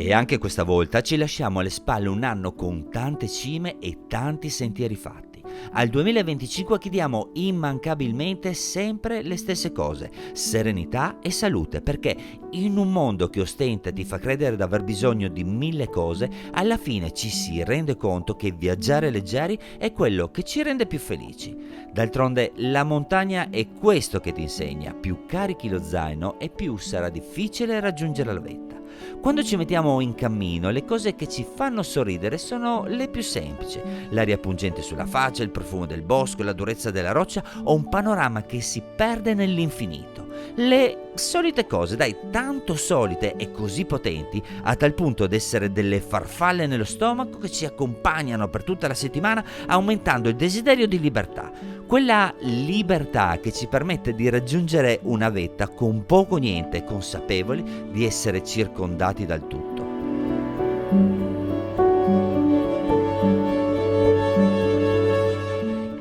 E anche questa volta ci lasciamo alle spalle un anno con tante cime e tanti sentieri fatti. Al 2025 chiediamo immancabilmente sempre le stesse cose: serenità e salute, perché in un mondo che ostenta e ti fa credere di aver bisogno di 1000 cose, alla fine ci si rende conto che viaggiare leggeri è quello che ci rende più felici. D'altronde la montagna è questo che ti insegna: più carichi lo zaino e più sarà difficile raggiungere la vetta. Quando ci mettiamo in cammino, le cose che ci fanno sorridere sono le più semplici: l'aria pungente sulla faccia, il profumo del bosco, la durezza della roccia o un panorama che si perde nell'infinito. Le solite cose, dai, tanto solite e così potenti, a tal punto da essere delle farfalle nello stomaco che ci accompagnano per tutta la settimana, aumentando il desiderio di libertà. Quella libertà che ci permette di raggiungere una vetta con poco o niente, consapevoli di essere circondati dal tutto.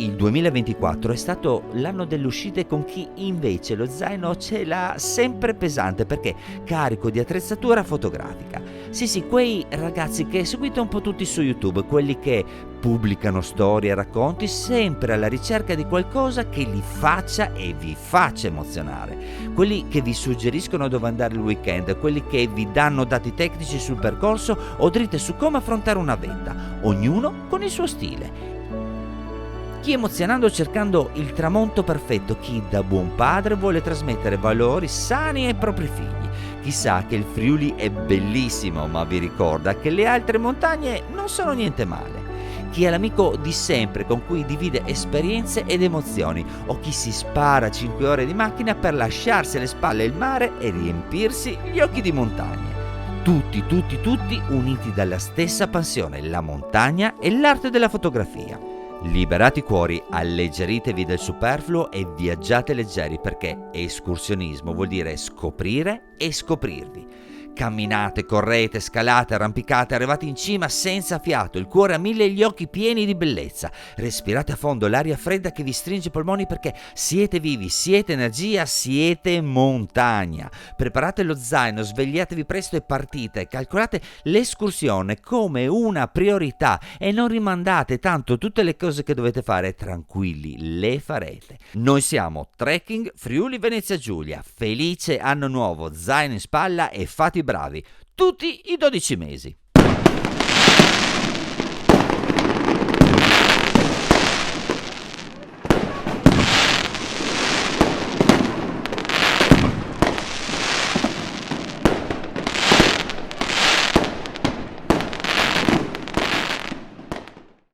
Il 2024 è stato l'anno delle uscite con chi invece lo zaino ce l'ha sempre pesante, perché carico di attrezzatura fotografica. Sì, quei ragazzi che seguite un po' tutti su YouTube, quelli che pubblicano storie e racconti sempre alla ricerca di qualcosa che li faccia e vi faccia emozionare, quelli che vi suggeriscono dove andare il weekend, quelli che vi danno dati tecnici sul percorso o dritte su come affrontare una vetta, ognuno con il suo stile. Chi emozionando cercando il tramonto perfetto, chi da buon padre vuole trasmettere valori sani ai propri figli. Chi sa che il Friuli è bellissimo ma vi ricorda che le altre montagne non sono niente male. Chi è l'amico di sempre con cui divide esperienze ed emozioni, o chi si spara 5 ore di macchina per lasciarsi alle spalle il mare e riempirsi gli occhi di montagne. Tutti uniti dalla stessa passione, la montagna e l'arte della fotografia. Liberate i cuori, alleggeritevi del superfluo e viaggiate leggeri, perché escursionismo vuol dire scoprire e scoprirvi. Camminate, correte, scalate, arrampicate, arrivate in cima senza fiato, il cuore a 1000 e gli occhi pieni di bellezza. Respirate a fondo l'aria fredda che vi stringe i polmoni, perché siete vivi, siete energia, siete montagna. Preparate lo zaino, svegliatevi presto e partite. Calcolate l'escursione come una priorità e non rimandate tanto tutte le cose che dovete fare. Tranquilli, le farete. Noi siamo Trekking Friuli Venezia Giulia. Felice anno nuovo, zaino in spalla e fate bravi tutti i 12 mesi.